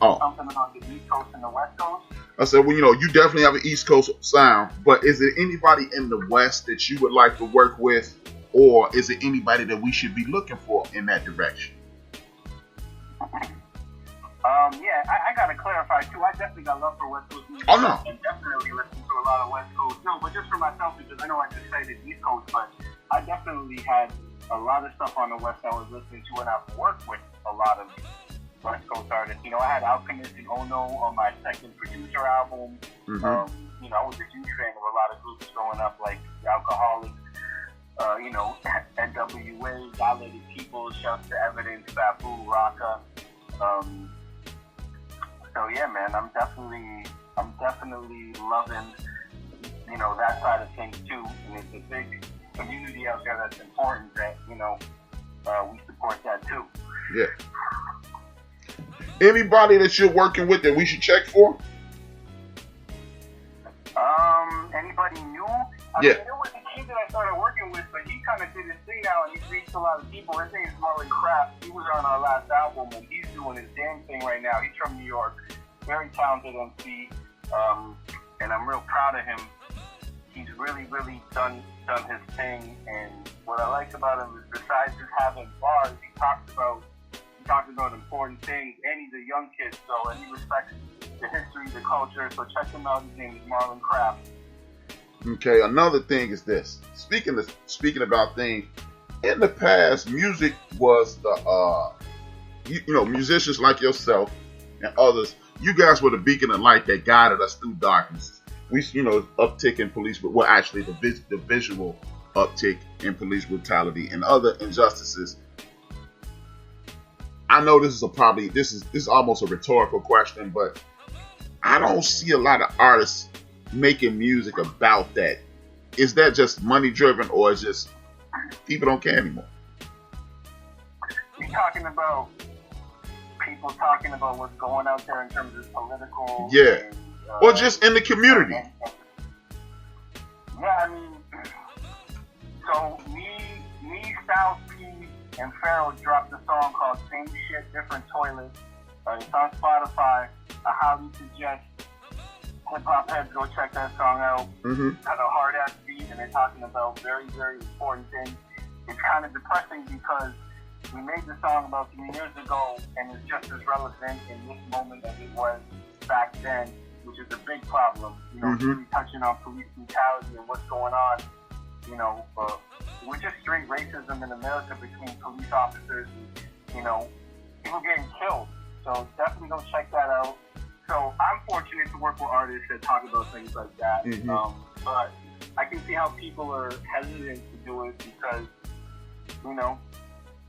Oh. something about the East Coast and the West Coast? I said, well, you definitely have an East Coast sound, but is there anybody in the West that you would like to work with, or is it anybody that we should be looking for in that direction? Yeah, I gotta clarify too. I definitely got love for West Coast music. Oh, no. And definitely listen to a lot of West Coast. No, but just for myself, because I know I just cited East Coast, but I definitely had a lot of stuff on the West I was listening to, and I've worked with a lot of West Coast artists. I had Alchemist and Ono on my second producer album. Mm-hmm. I was a huge fan of a lot of groups growing up, like the Alcoholics, NWA, Dilated People, Shouts to Evidence, Babu, Raka. So yeah, man, I'm definitely loving, that side of things too. And it's a big community out there that's important that, we support that too. Yeah. Anybody that you're working with that we should check for? Anybody new? I Yeah. mean, there was a kid that I started working with, but he kind of did his thing now, and he's reached a lot of people. His name is Marco Polo. He was on our last album, and he's doing his damn thing right now. He's from New York, very talented MC, and I'm real proud of him. He's really, really done his thing, and what I like about him is besides just having bars, he talks about important things, and he's a young kid, and he respects the history, the culture. So check him out. His name is Marlon Craft. Okay, another thing is this. Speaking about things, in the past, music was the musicians like yourself and others. You guys were the beacon of light that guided us through darkness. We, uptick in police, well, actually, the visual uptick in police brutality and other injustices. I know this is almost a rhetorical question, but I don't see a lot of artists making music about that. Is that just money driven, or is just people don't care anymore? You're talking about people talking about what's going out there in terms of political, yeah, or just in the community. Yeah, I mean, so me, Styles P, and Pharaoh dropped a song called "Same Shit, Different Toilet." It's on Spotify. I highly suggest hip hop heads go check that song out. Mm-hmm. Got a hard ass beat, and they're talking about very, very important things. It's kind of depressing because we made the song about 3 years ago, and it's just as relevant in this moment as it was back then, which is a big problem. Mm-hmm. Really touching on police brutality and what's going on. We're just straight racism in America between police officers and, people getting killed. So definitely go check that out. So I'm fortunate to work with artists that talk about things like that. Mm-hmm. But I can see how people are hesitant to do it because,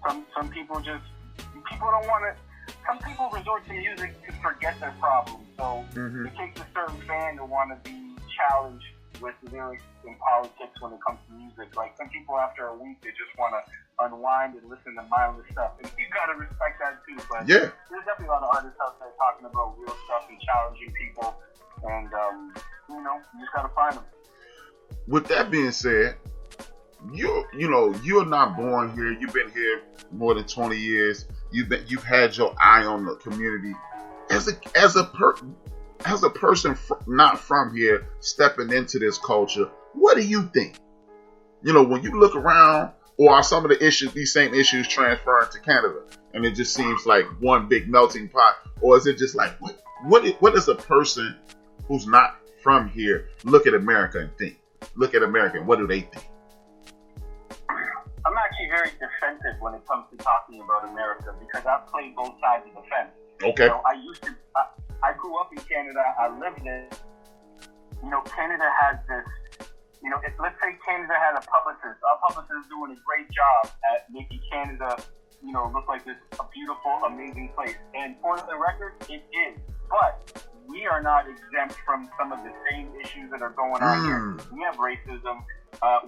some people don't want to. Some people resort to music to forget their problems. So mm-hmm. it takes a certain fan to want to be challenged with lyrics and politics when it comes to music. Like some people after a week, they just want to unwind and listen to mindless stuff. And you got to respect that too. But yeah, there's definitely a lot of artists out there talking about real stuff and challenging people. And, you just got to find them. With that being said, you're not born here. You've been here more than 20 years. You've had your eye on the community. As a person not from here, stepping into this culture, what do you think? When you look around, or are some of these same issues transferring to Canada, and it just seems like one big melting pot, or is it just like what does a person who's not from here look at America and think? Look at America, and what do they think? I'm actually very defensive when it comes to talking about America because I've played both sides of the fence. Okay. I grew up in Canada. I lived there. Canada has this. Let's say Canada had a publicist. Our publicist is doing a great job at making Canada, look like this a beautiful, amazing place. And for the record, it is. But we are not exempt from some of the same issues that are going on here. We have racism.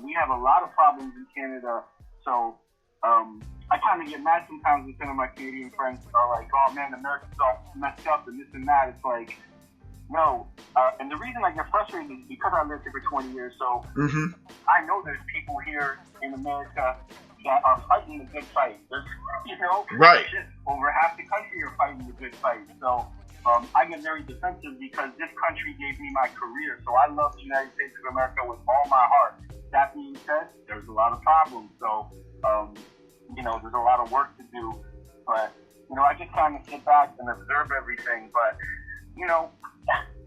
We have a lot of problems in Canada. So I kind of get mad sometimes when some of my Canadian friends are like, oh man, America's all messed up and this and that. It's like, no. And the reason I get frustrated is because I lived here for 20 years. So mm-hmm. I know there's people here in America that are fighting the good fight. There's, right. Over half the country are fighting the good fight. So I get very defensive because this country gave me my career. So I love the United States of America with all my heart. That being said, there's a lot of problems. So, there's a lot of work to do. But, I just kind of sit back and observe everything. But,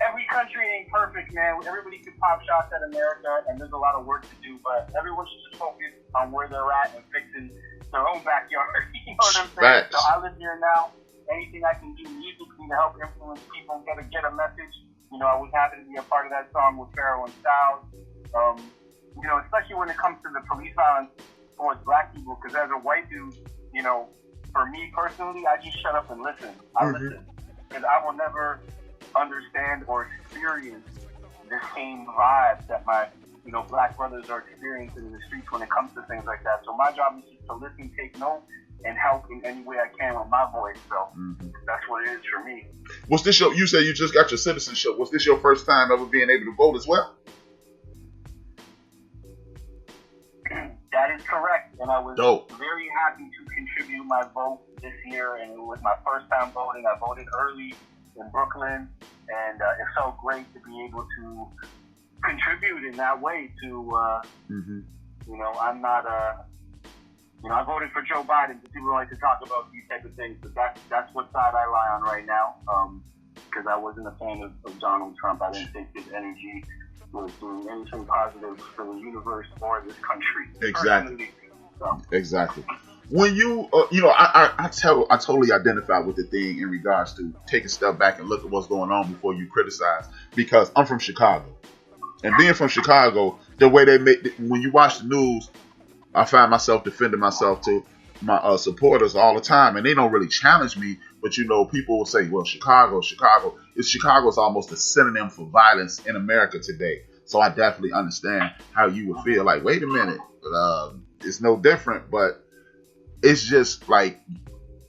every country ain't perfect, man. Everybody can pop shots at America, and there's a lot of work to do. But everyone should just focus on where they're at and fixing their own backyard. You know what I'm saying? Facts. So I live here now. Anything I can do musically to help influence people get a message. I was happy to be a part of that song with Pharaoh and Styles. Especially when it comes to the police violence towards black people, because as a white dude, for me personally, I just shut up and listen. I listen, because I will never understand or experience the same vibe that my black brothers are experiencing in the streets when it comes to things like that. So my job is just to listen, take note, and help in any way I can with my voice. So that's what it is for me. Was this you said you just got your citizenship. Was this your first time ever being able to vote as well? That is correct. And I was very happy to contribute my vote this year. And it was my first time voting. I voted early in Brooklyn. And it felt great to be able to contribute in that way to, I'm not I voted for Joe Biden, but people like to talk about these type of things, but that's what side I lie on right now, because I wasn't a fan of Donald Trump. I didn't think his energy was doing anything positive for the universe or this country. Exactly. So. Exactly. When you, I totally identify with the thing in regards to take a step back and look at what's going on before you criticize, because I'm from Chicago. And being from Chicago, the way they make, when you watch the news, I find myself defending myself to my supporters all the time, and they don't really challenge me. But people will say, "Well, Chicago's almost a synonym for violence in America today." So I definitely understand how you would feel. Like, wait a minute, it's no different. But it's just like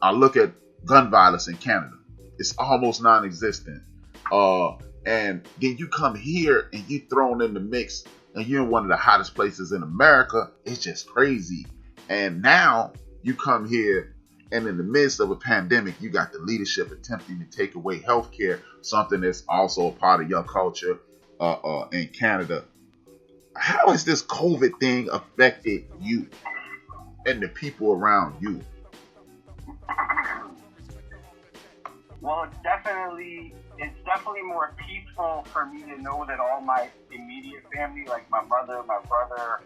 I look at gun violence in Canada; it's almost non-existent. And then you come here and you thrown in the mix. And you're in one of the hottest places in America. It's just crazy. And now you come here, and in the midst of a pandemic, you got the leadership attempting to take away healthcare, something that's also a part of your culture in Canada. How has this COVID thing affected you and the people around you? Well, it's definitely more peaceful for me to know that all my immediate family, like my mother, my brother,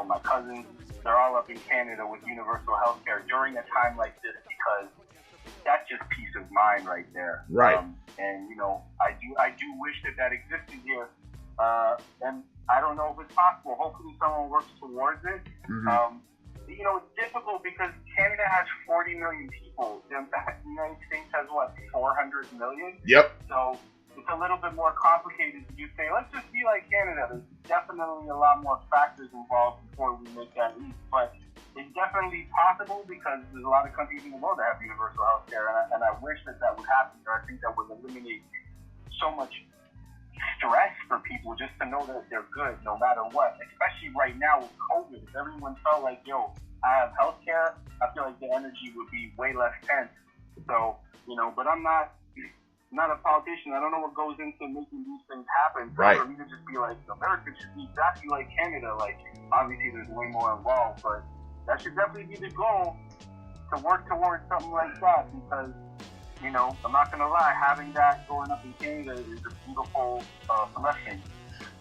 my cousins, they're all up in Canada with universal health care during a time like this, because that's just peace of mind right there. Right. I do wish that existed here. And I don't know if it's possible. Hopefully someone works towards it. It's difficult because Canada has 40 million people. The United States has, 400 million? Yep. So it's a little bit more complicated to just say, let's just be like Canada. There's definitely a lot more factors involved before we make that leap. But it's definitely possible because there's a lot of countries in the world that have universal health care. And I wish that would happen. I think that would eliminate so much stress for people just to know that they're good no matter what, especially right now with COVID. If everyone felt like, I have health care, I feel like the energy would be way less tense. So, but I'm not a politician. I don't know what goes into making these things happen. So right. For me to just be like, America should be exactly like Canada, obviously there's way more involved, but that should definitely be the goal, to work towards something like that, because I'm not going to lie, having that going up in Canada is a beautiful blessing.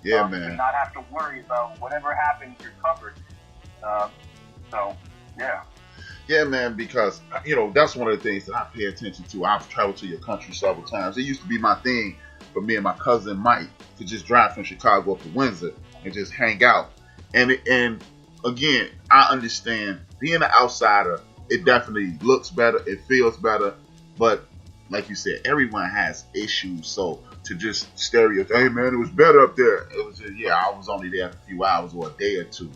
Yeah, man. To not have to worry about whatever happens, you're covered. Yeah. Yeah, man, because, that's one of the things that I pay attention to. I've traveled to your country several times. It used to be my thing for me and my cousin Mike to just drive from Chicago up to Windsor and just hang out. And again, I understand being an outsider, it definitely looks better, it feels better. But like you said, everyone has issues. So to just stereotype, hey man, it was better up there. It was just, I was only there for a few hours or a day or two.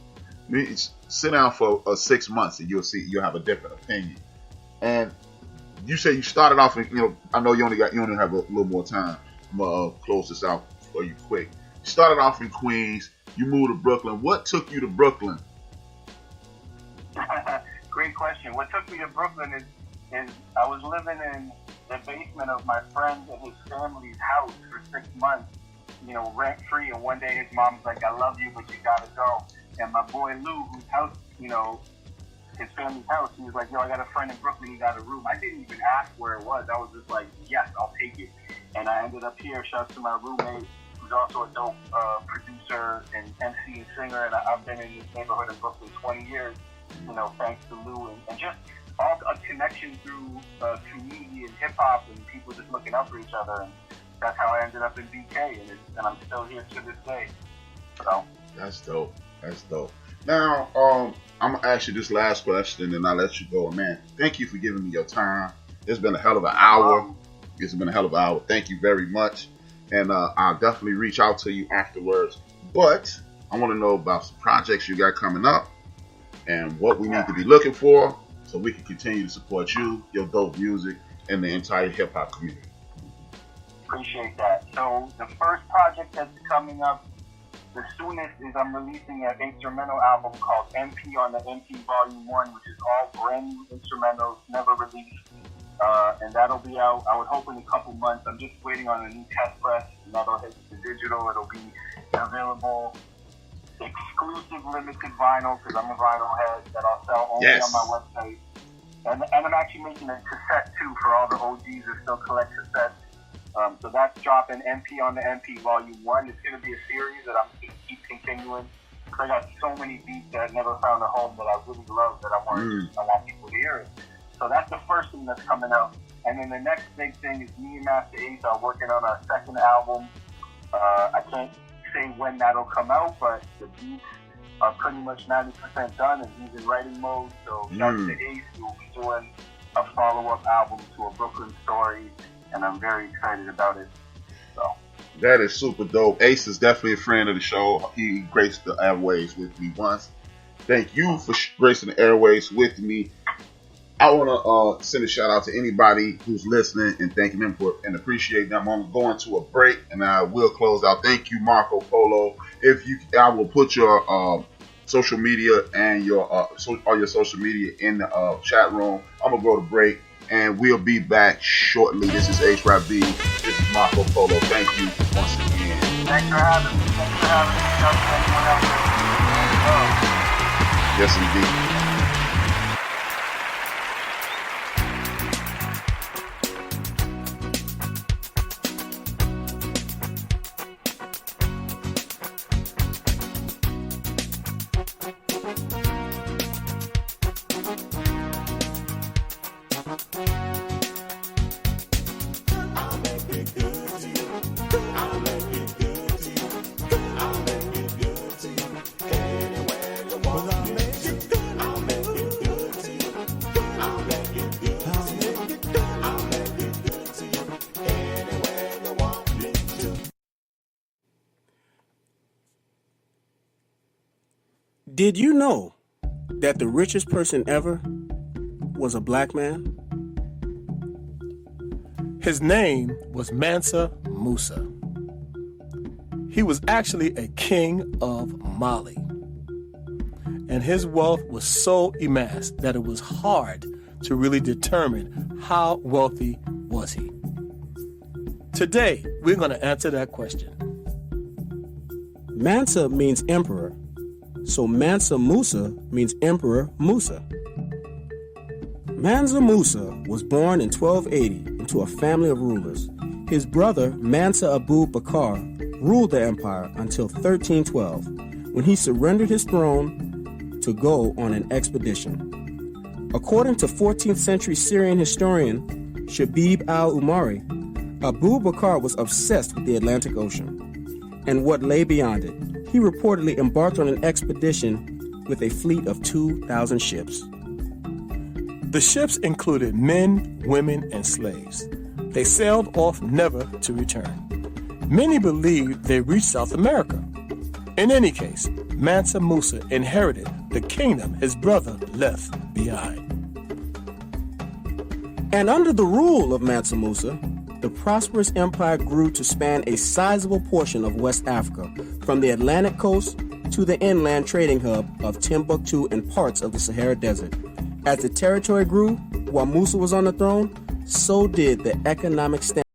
I mean, sit down for 6 months and you'll have a different opinion. And you say you started off in, I know you only have a little more time. I'm gonna close this out for you quick. You started off in Queens. You moved to Brooklyn. What took you to Brooklyn? Great question. What took me to Brooklyn is I was living in the basement of my friend and his family's house for 6 months, you know, rent free. And one day his mom's like, I love you, but you gotta go. And my boy Lou, whose house, you know, his family's house, he was like, yo, I got a friend in Brooklyn, he got a room. I didn't even ask where it was. I was just like, yes, I'll take it. And I ended up here. Shout out to my roommate, who's also a dope producer and MC and singer. And I've been in this neighborhood in Brooklyn 20 years, you know, thanks to Lou. And just all a connection through community and hip hop and people just looking out for each other. And that's how I ended up in BK. And I'm still here to this day. So that's dope. That's dope. Now, I'm gonna ask you this last question, and I'll let you go. Man, thank you for giving me your time. It's been a hell of an hour. It's been a hell of an hour. Thank you very much, and I'll definitely reach out to you afterwards. But I want to know about some projects you got coming up, and what we need to be looking for, so we can continue to support you, your dope music, and the entire hip hop community. Appreciate that. So the first project that's coming up, the soonest, is I'm releasing an instrumental album called MP on the MP Volume 1, which is all brand new instrumentals, never released. And that'll be out, I would hope, in a couple months. I'm just waiting on a new test press, and that'll hit the digital. It'll be available, exclusive limited vinyl, because I'm a vinyl head, that I'll sell only on my website. And I'm actually making a cassette, too, for all the OGs that still collect cassettes. So that's dropping MP on the MP Volume 1. It's going to be a series that I'm going to keep continuing. Because I got so many beats that never found a home that I really love that I want people to hear it. So that's the first thing that's coming out. And then the next big thing is me and Master Ace are working on our second album. I can't say when that'll come out, but the beats are pretty much 90% done, and he's in writing mode. So shout out to Ace, who will be doing a follow-up album to A Brooklyn Story. And I'm very excited about it. So that is super dope. Ace is definitely a friend of the show. He graced the airways with me once. Thank you for gracing the airways with me. I want to send a shout out to anybody who's listening and thanking them for and appreciate them. I'm going to a break and I will close out. Thank you, Marco Polo. I will put your social media and all your social media in the chat room. I'm gonna go to break. And we'll be back shortly. This is HYB. This is Marco Polo. Thank you once again. Thanks for having me. Yes, indeed. Did you know that the richest person ever was a black man? His name was Mansa Musa. He was actually a king of Mali. And his wealth was so immense that it was hard to really determine how wealthy was he. Today, we're going to answer that question. Mansa means emperor, so Mansa Musa means Emperor Musa. Mansa Musa was born in 1280 into a family of rulers. His brother, Mansa Abu Bakr, ruled the empire until 1312, when he surrendered his throne to go on an expedition. According to 14th century Syrian historian Shabib al-Umari, Abu Bakr was obsessed with the Atlantic Ocean and what lay beyond it. He reportedly embarked on an expedition with a fleet of 2,000 ships. The ships included men, women, and slaves. They sailed off never to return. Many believe they reached South America. In any case, Mansa Musa inherited the kingdom his brother left behind. And under the rule of Mansa Musa, the prosperous empire grew to span a sizable portion of West Africa, from the Atlantic coast to the inland trading hub of Timbuktu and parts of the Sahara Desert. As the territory grew, while Musa was on the throne, so did the economic standard